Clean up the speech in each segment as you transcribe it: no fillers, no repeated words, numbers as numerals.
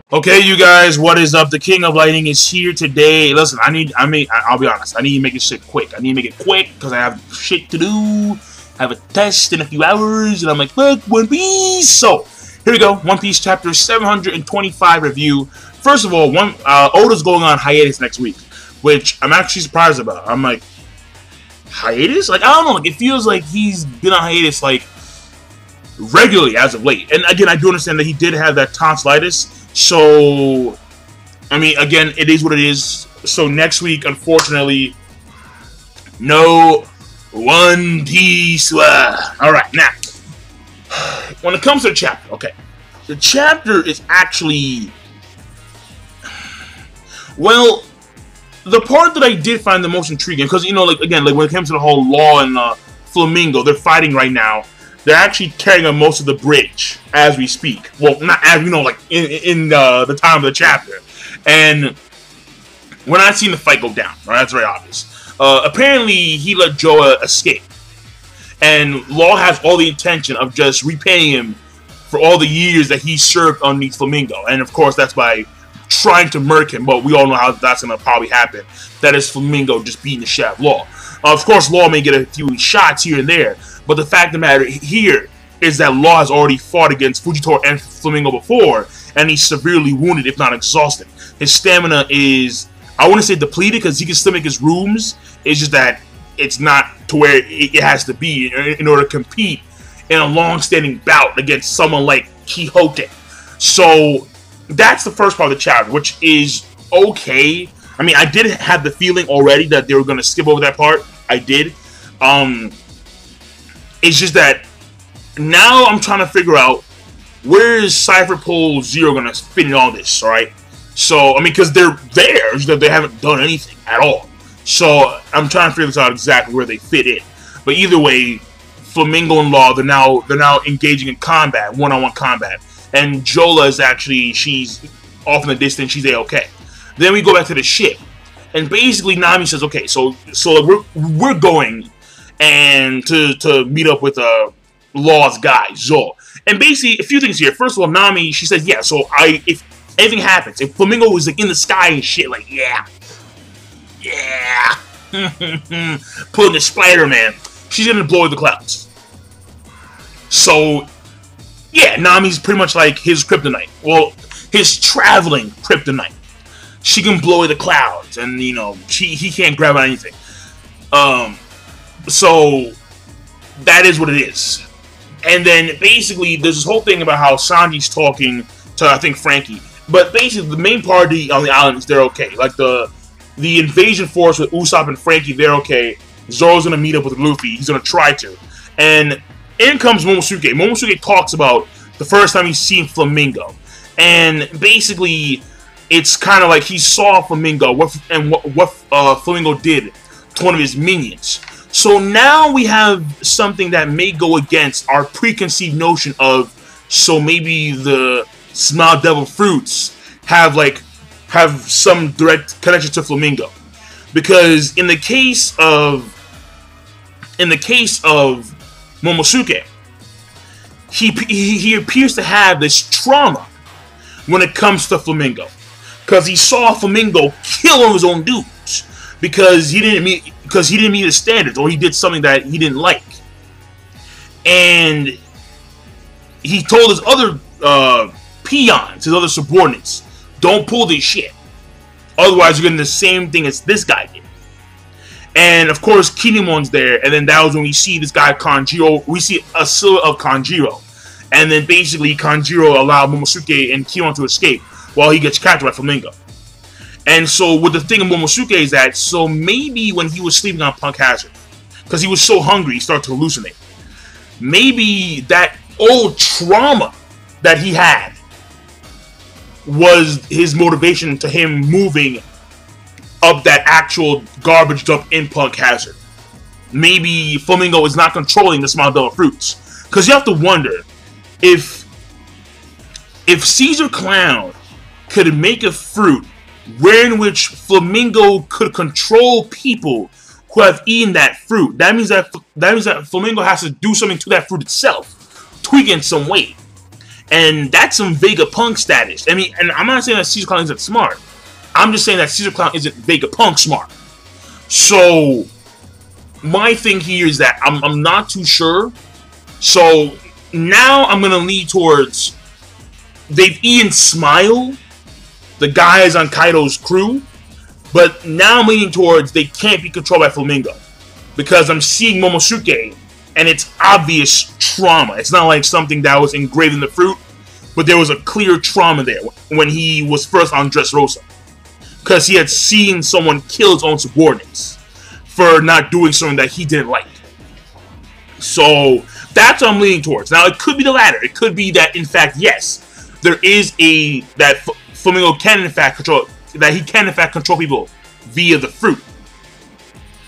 Okay, you guys, what is up? The King of Lightning is here today. Listen, I'll be honest. I need to make this shit quick. I need to make it quick because I have shit to do. I have a test in a few hours, and I'm like, fuck One Piece. So here we go. One Piece chapter 725 review. First of all, Oda's going on hiatus next week, which I'm actually surprised about. I'm like, hiatus? Like, I don't know. Like, it feels like he's been on hiatus like regularly as of late. And again, I do understand that he did have that tonsillitis. So, I mean, again, it is what it is. So next week, unfortunately, no One Piece. Alright, now, when it comes to the chapter, okay, the chapter is actually, well, the part that I did find the most intriguing, because, you know, like, again, like, when it comes to the whole Law and Flamingo, they're fighting right now. They're actually tearing up most of the bridge as we speak. Well, not as you know, like in the time of the chapter. And we're not seeing the fight go down. Right? That's very obvious. Apparently, he let Joa escape, and Law has all the intention of just repaying him for all the years that he served underneath Flamingo. And of course, that's by trying to murk him. But we all know how that's going to probably happen. That is Flamingo just beating the shit out of Law. Of course, Law may get a few shots here and there. But the fact of the matter here is that Law has already fought against Fujitora and Flamingo before, and he's severely wounded, if not exhausted. His stamina is, I want to say depleted, because he can still make his rooms. It's just that it's not to where it has to be in order to compete in a long-standing bout against someone like Quixote. So that's the first part of the chapter, which is okay. I mean, I did have the feeling already that they were going to skip over that part. I did. It's just that now I'm trying to figure out where is Cypher Pole Zero going to fit in all this, alright? So, I mean, because they're there, it's that they haven't done anything at all. So, I'm trying to figure this out exactly where they fit in. But either way, Flamingo and Law, they're now engaging in combat, one-on-one combat. And Jola is actually, she's off in the distance, she's A-okay. Then we go back to the ship. And basically, Nami says, okay, so we're going and to meet up with Law's guy, Zoro. And basically, a few things here. First of all, Nami, she says, yeah, so if anything happens, if Flamingo was like in the sky and shit, like, yeah, pulling the Spider-Man, she's gonna blow the clouds. So, yeah, Nami's pretty much like his kryptonite. Well, his traveling kryptonite. She can blow the clouds, and, you know, he can't grab on anything. So, that is what it is. And then, basically, there's this whole thing about how Sanji's talking to, I think, Frankie. But basically, the main party on the island is they're okay. Like, the invasion force with Usopp and Frankie, they're okay. Zoro's gonna meet up with Luffy. He's gonna try to. And in comes Momonosuke. Momonosuke talks about the first time he's seen Flamingo. And basically, it's kind of like he saw Flamingo and what Flamingo did to one of his minions. So now we have something that may go against our preconceived notion of, so maybe the Smile Devil fruits have some direct connection to Flamingo. Because in the case of Momonosuke, he appears to have this trauma when it comes to Flamingo. Because he saw Flamingo kill one of his own dudes because he didn't meet his standards, or he did something that he didn't like. And he told his other peons, his other subordinates, don't pull this shit. Otherwise, you're getting the same thing as this guy did. And of course, Kinemon's there, and then that was when we see this guy Kanjiro. We see a silhouette of Kanjiro, and then basically Kanjiro allowed Momonosuke and Kinemon to escape while he gets captured by Flamingo. And so, with the thing of Momonosuke is that, so maybe when he was sleeping on Punk Hazard, because he was so hungry, he started to hallucinate. Maybe that old trauma that he had was his motivation to him moving up that actual garbage dump in Punk Hazard. Maybe Flamingo is not controlling the Smile Devil fruits. Because you have to wonder, if Caesar Clown could make a fruit wherein which Flamingo could control people who have eaten that fruit, that means that Flamingo has to do something to that fruit itself, tweak it in some way. And that's some Vegapunk status. I mean, and I'm not saying that Caesar Clown isn't smart. I'm just saying that Caesar Clown isn't Vegapunk smart. So, my thing here is that I'm not too sure. So, now I'm going to lean towards they've eaten Smile, the guys on Kaido's crew. But now I'm leaning towards they can't be controlled by Flamingo. Because I'm seeing Momonosuke, and it's obvious trauma. It's not like something that was engraved in the fruit, but there was a clear trauma there when he was first on Dressrosa. Because he had seen someone kill his own subordinates for not doing something that he didn't like. So, that's what I'm leaning towards. Now, it could be the latter. It could be that, in fact, yes, there is that Flamingo can, in fact, control, that he can, in fact, control people via the fruit.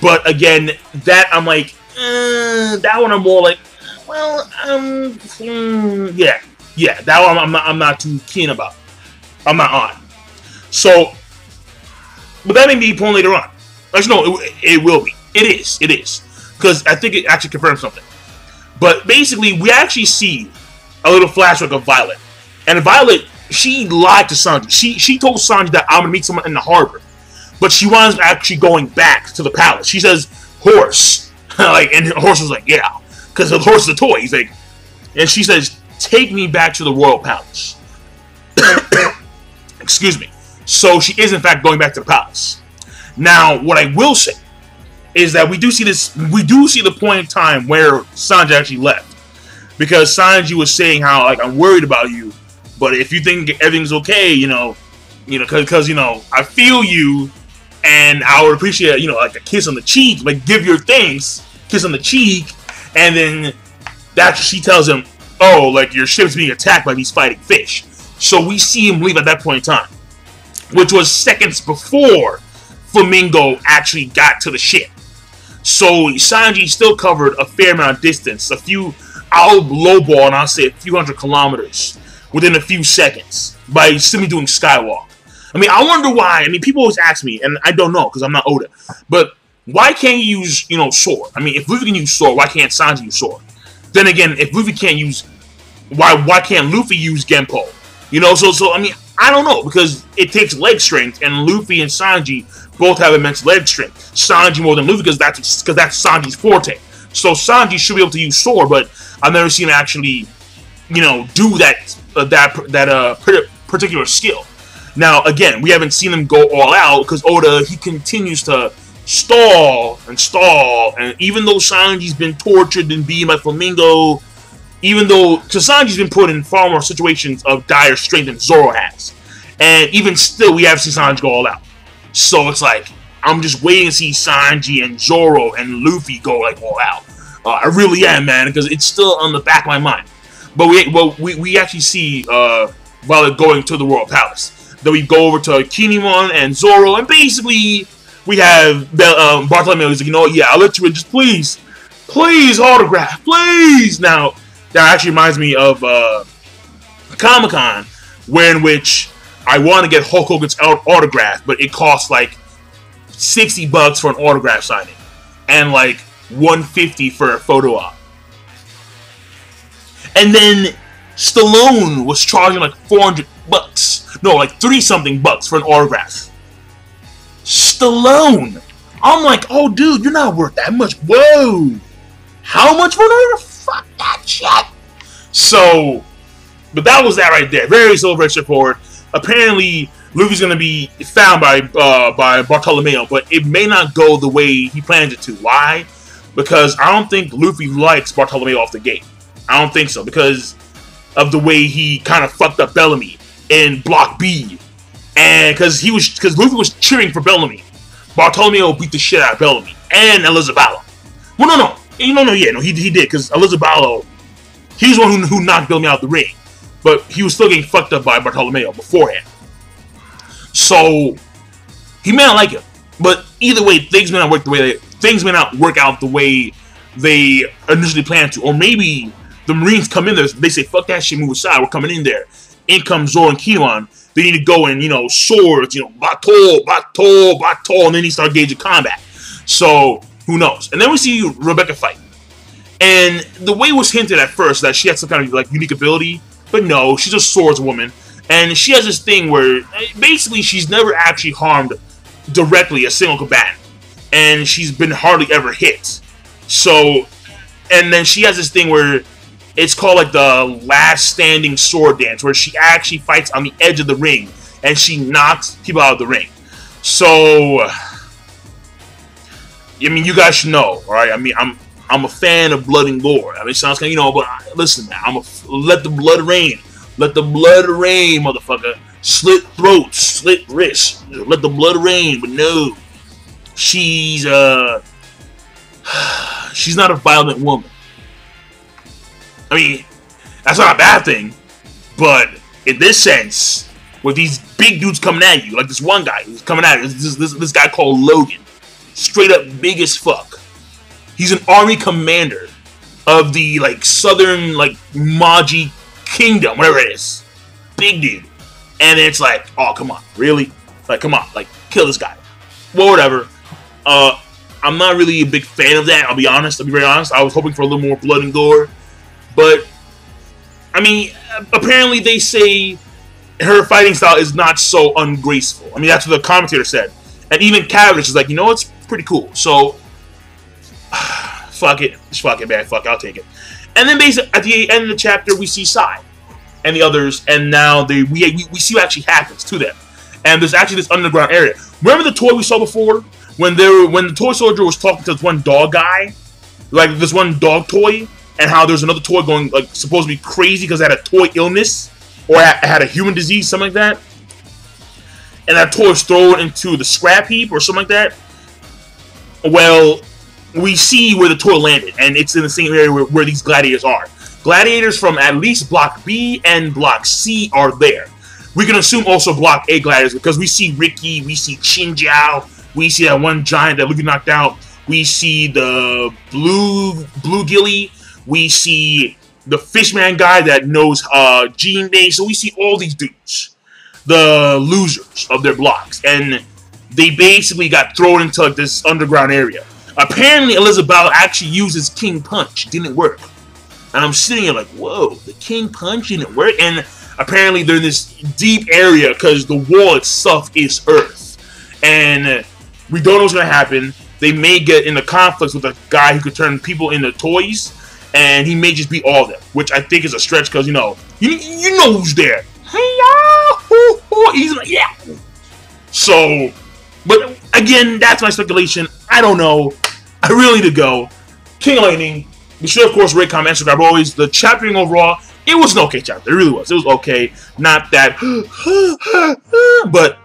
But, again, that I'm like, that one I'm more like, well, yeah, that one I'm not too keen about. I'm not on. So, but that may be the point later on. Actually, no, it will be. It is. Because I think it actually confirms something. But basically, we actually see a little flashback of Violet. And Violet, she lied to Sanji. She told Sanji that I'm going to meet someone in the harbor. But she winds up actually going back to the palace. She says, horse. And the horse was like, yeah. Because the horse is a toy. He's like, and she says, take me back to the royal palace. Excuse me. So she is in fact going back to the palace. Now, what I will say is that we do see the point in time where Sanji actually left. Because Sanji was saying how, like, I'm worried about you, but if you think everything's okay, because I feel you, and I would appreciate, like a kiss on the cheek, like give your thanks, kiss on the cheek, and then she tells him, oh, like your ship's being attacked by these fighting fish. So we see him leave at that point in time, which was seconds before Flamingo actually got to the ship. So Sanji still covered a fair amount of distance, I'll lowball and I'll say a few hundred kilometers within a few seconds by simply doing skywalk. I mean, I wonder why. I mean, people always ask me, and I don't know because I'm not Oda, but why can't you use, sword? I mean, if Luffy can use sword, why can't Sanji use sword? Then again, if Luffy can't use, why can't Luffy use Genpo? So I mean, I don't know, because it takes leg strength, and Luffy and Sanji both have immense leg strength. Sanji more than Luffy because that's Sanji's forte. So Sanji should be able to use sword, but I've never seen him actually, do that particular skill. Now, again, we haven't seen him go all out because Oda, he continues to stall, and even though Sanji's been tortured and beaten by Flamingo, because Sanji's been put in far more situations of dire strength than Zoro has, and even still, we haven't seen Sanji go all out. So it's like, I'm just waiting to see Sanji and Zoro and Luffy go like all out. I really am, man, because it's still on the back of my mind. But we actually see Violet going to the Royal Palace. Then we go over to Kinemon and Zoro, and basically we have Bartolomeo. He's like, yeah, I'll let you in, just please autograph, please. Now that actually reminds me of Comic-Con, in which I want to get Hulk Hogan's autograph, but it costs like $60 for an autograph signing, and like $150 for a photo op. And then Stallone was charging like $400. No, like $30-something for an autograph. Stallone. I'm like, oh, dude, you're not worth that much. Whoa. How much for an autograph? Fuck that shit. So, but that was that right there. Very simple, very straightforward. Apparently, Luffy's going to be found by Bartolomeo, but it may not go the way he plans it to. Why? Because I don't think Luffy likes Bartolomeo off the gate. I don't think so, because of the way he kind of fucked up Bellamy in Block B, and because Luffy was cheering for Bellamy. Bartolomeo beat the shit out of Bellamy and Elizabeth. Well, he did, because Elizabeth, he was the one who knocked Bellamy out of the ring, but he was still getting fucked up by Bartolomeo beforehand. So he may not like him, but either way, things may not work out the way they initially planned to, or maybe the Marines come in there, they say, fuck that shit, move aside, we're coming in there. In comes Zoro and Kinemon. They need to go in, swords, bato, and then he start gauging combat. So, who knows? And then we see Rebecca fight. And the way it was hinted at first that she had some kind of, like, unique ability, But no, she's a swordswoman. And she has this thing where, basically, she's never actually harmed directly a single combatant. And she's been hardly ever hit. So, and then she has this thing where it's called like the last standing sword dance, where she actually fights on the edge of the ring. And she knocks people out of the ring. So, I mean, you guys should know, alright? I mean, I'm a fan of blood and gore. I mean, it sounds kind of, you know, but listen, man, let the blood rain. Let the blood rain, motherfucker. Slit throats, slit wrists. Let the blood rain. But no, she's not a violent woman. I mean, that's not a bad thing. But in this sense, with these big dudes coming at you, like this one guy who's coming at you, this guy called Logan, straight up big as fuck. He's an army commander of the like southern like Maji Kingdom, whatever it is. Big dude. And it's like, oh, come on. Really? Like, come on. Like, kill this guy. Well, whatever. I'm not really a big fan of that, I'll be honest. I'll be very honest. I was hoping for a little more blood and gore. But, I mean, apparently they say her fighting style is not so ungraceful. I mean, that's what the commentator said. And even Cavendish is like, you know, it's pretty cool. So, fuck it. Just fuck it, man. Fuck it. I'll take it. And then basically, at the end of the chapter, we see Sai and the others, and now we see what actually happens to them. And there's actually this underground area. Remember the toy we saw before? When the toy soldier was talking to this one dog guy? Like, this one dog toy? And how there's another toy going, like, supposed to be crazy because it had a toy illness? Or it had a human disease, something like that? And that toy was thrown into the scrap heap or something like that? Well, we see where the toy landed, and it's in the same area where these gladiators are. Gladiators from at least Block B and Block C are there. We can assume also Block A gladiators, because we see Ricky, we see Chinjiao, we see that one giant that Luffy knocked out, we see the blue Gilly, we see the fishman guy that knows Jinbei, so we see all these dudes, the losers of their blocks, and they basically got thrown into like this underground area. Apparently, Elizabeth actually uses King Punch. Didn't work. And I'm sitting here like, whoa, the King Punch didn't work? And apparently they're in this deep area because the wall itself is Earth. And we don't know what's going to happen. They may get into conflicts with a guy who could turn people into toys. And he may just beat all of them. Which I think is a stretch because, you know who's there. He's like, yeah. So, but again, that's my speculation. I don't know. I really need to go. King Lightning. Be sure, of course, rate, comment, and subscribe. Always, the chaptering overall, it was an okay chapter. It really was. It was okay. Not that, but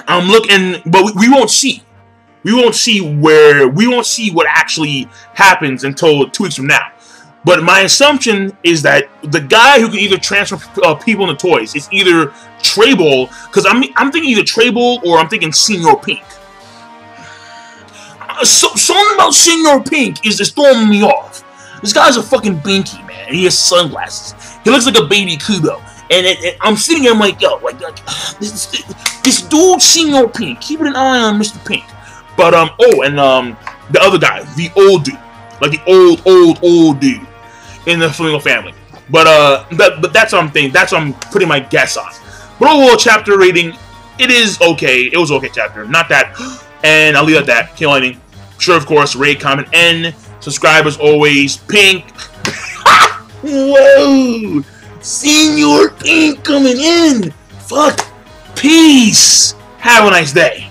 I'm looking. But we won't see. We won't see what actually happens until 2 weeks from now. But my assumption is that the guy who can either transfer people into toys is either Trable, because I'm thinking either Trable or I'm thinking Senior Pink. Something about Senior Pink is just throwing me off. This guy's a fucking binky, man. He has sunglasses. He looks like a baby Kubo. And I'm sitting here, I'm like, yo, this dude, Senior Pink. Keeping an eye on Mr. Pink. But, the other guy, the old dude. Like the old dude in the Flamingo family. But that's what I'm thinking. That's what I'm putting my guess on. But overall, chapter rating, it is okay. It was an okay chapter. Not that. And I'll leave it at that. King Lightning. Sure, of course, rate, comment, and subscribe as always. Pink. Whoa! Senior Pink coming in. Fuck. Peace. Have a nice day.